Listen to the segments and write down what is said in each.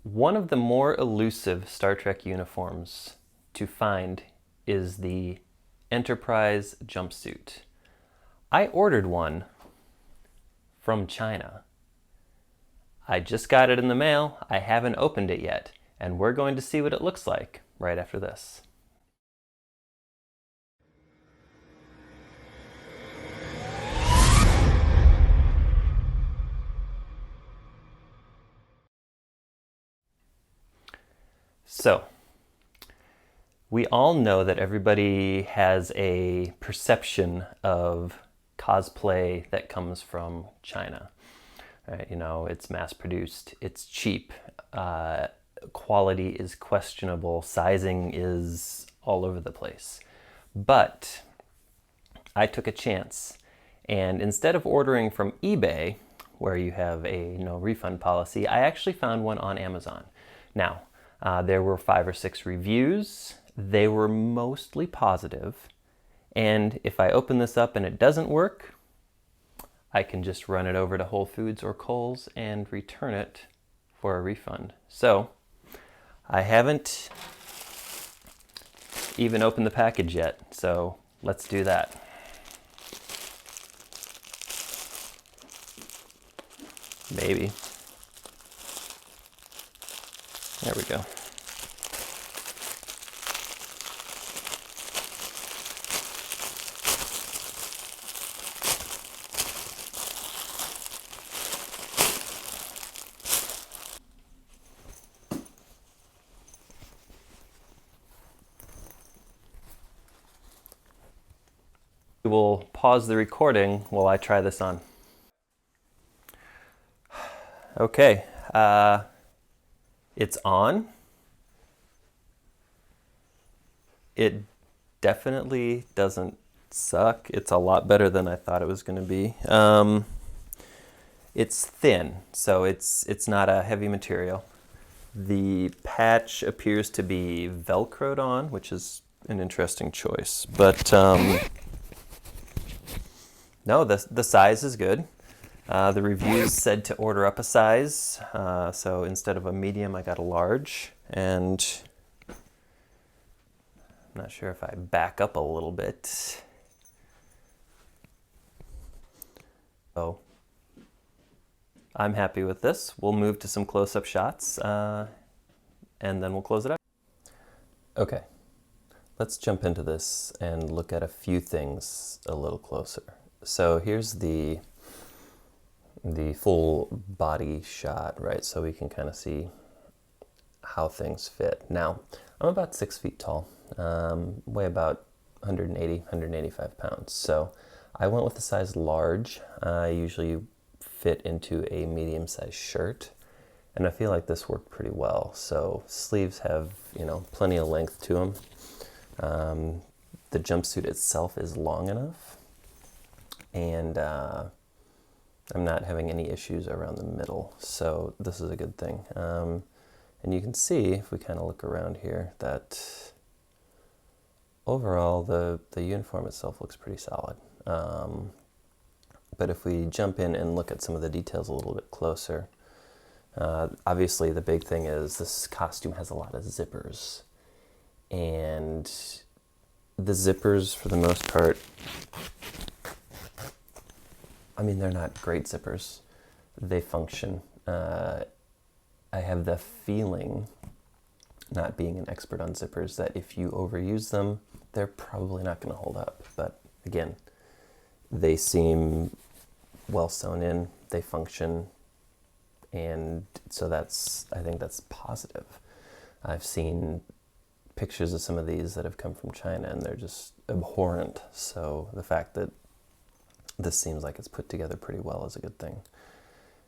One of the more elusive Star Trek uniforms to find is the Enterprise jumpsuit. I ordered one from China. I just got it in the mail. I haven't opened it yet, and we're going to see what it looks like right after this. So, we all know that everybody has a perception of cosplay that comes from China. Right? You know, it's mass produced, it's cheap, quality is questionable, sizing is all over the place. But I took a chance, and instead of ordering from eBay, where you have a no refund policy, I actually found one on Amazon. Now, there were 5 or 6 reviews. They were mostly positive. And if I open this up and it doesn't work, I can just run it over to Whole Foods or Kohl's and return it for a refund. So I haven't even opened the package yet, so let's do that. Maybe. There we go. We will pause the recording while I try this on. Okay, it's on. It definitely doesn't suck. It's a lot better than I thought it was going to be. It's thin, so it's not a heavy material. The patch appears to be Velcroed on, which is an interesting choice. But no, the size is good. The reviews said to order up a size, so instead of a medium, I got a large. And I'm not sure if I back up a little bit. So I'm happy with this. We'll move to some close-up shots, and then we'll close it out. Okay, let's jump into this and look at a few things a little closer. So here's the full body shot, right? So we can kind of see how things fit. Now, I'm about 6 feet tall, weigh about 180, 185 pounds. So I went with the size large. I usually fit into a medium-sized shirt, and I feel like this worked pretty well. So sleeves have, you know, plenty of length to them. The jumpsuit itself is long enough, and I'm not having any issues around the middle, so this is a good thing. And you can see, if we kind of look around here, that overall the uniform itself looks pretty solid. But if we jump in and look at some of the details a little bit closer, obviously the big thing is this costume has a lot of zippers. And the zippers, for the most part, I mean, they're not great zippers. They function. I have the feeling, not being an expert on zippers, that if you overuse them, they're probably not going to hold up. But again, they seem well sewn in, they function, and so I think that's positive. I've seen pictures of some of these that have come from China, and they're just abhorrent. So the fact that this seems like it's put together pretty well is a good thing.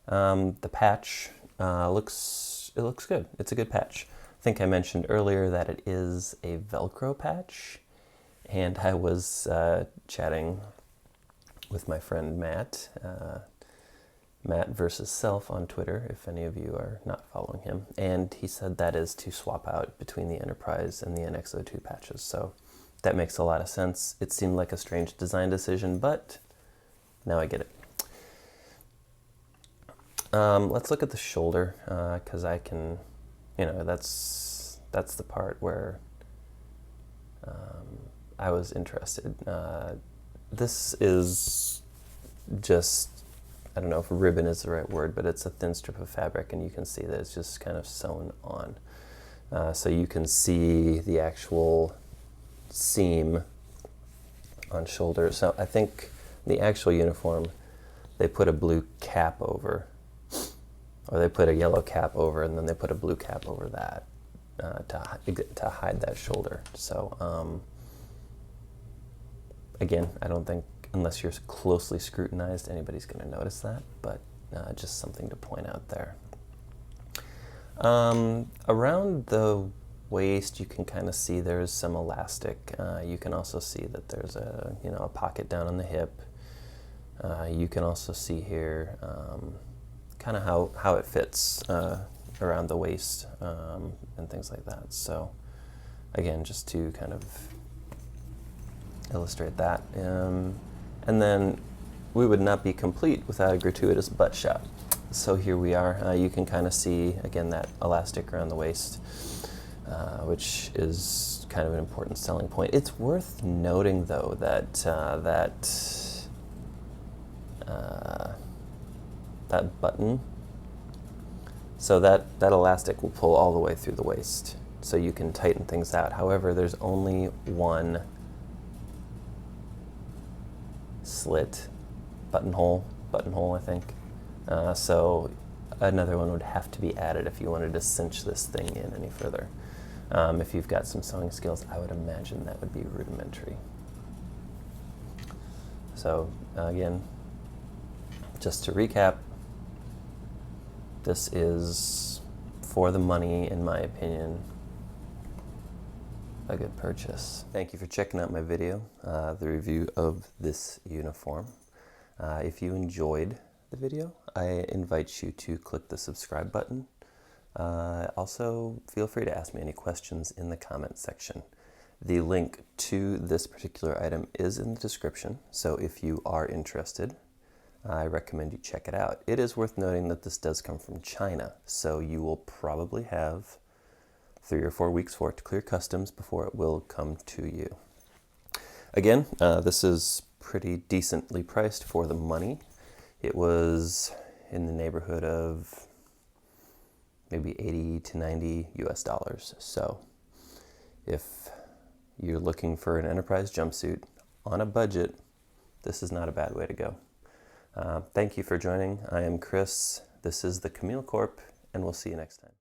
The patch looks good. It's a good patch. I think I mentioned earlier that it is a Velcro patch, and I was chatting with my friend Matt, Matt versus Self on Twitter, if any of you are not following him, and he said that is to swap out between the Enterprise and the NX-02 patches. So that makes a lot of sense. It seemed like a strange design decision, but now I get it. Let's look at the shoulder, because I can you know, that's the part where I was interested. This is just, I don't know if ribbon is the right word, but it's a thin strip of fabric, and you can see that it's just kind of sewn on. So you can see the actual seam on shoulder. So I think the actual uniform, they put a blue cap over, or they put a yellow cap over, and then they put a blue cap over that to hide that shoulder. So again, I don't think, unless you're closely scrutinized, anybody's going to notice that, but just something to point out there. Around the waist, you can kind of see there's some elastic. You can also see that there's a pocket down on the hip. You can also see here kind of how it fits around the waist and things like that. So again, just to kind of illustrate that. And then we would not be complete without a gratuitous butt shot. So here we are. You can kind of see, again, that elastic around the waist, which is kind of an important selling point. It's worth noting, though, that that button, so that elastic will pull all the way through the waist, so you can tighten things out. However, there's only one slit, buttonhole, I think. So another one would have to be added if you wanted to cinch this thing in any further. If you've got some sewing skills, I would imagine that would be rudimentary. So again, just to recap, this is, for the money, in my opinion, a good purchase. Thank you for checking out my video, the review of this uniform. If you enjoyed the video, I invite you to click the subscribe button. Also, feel free to ask me any questions in the comment section. The link to this particular item is in the description, so if you are interested, I recommend you check it out. It is worth noting that this does come from China, so you will probably have 3 or 4 weeks for it to clear customs before it will come to you. Again, this is pretty decently priced for the money. It was in the neighborhood of maybe 80 to 90 US dollars. So if you're looking for an enterprise jumpsuit on a budget, this is not a bad way to go. Thank you for joining. I am Chris. This is the Camille Corp, and we'll see you next time.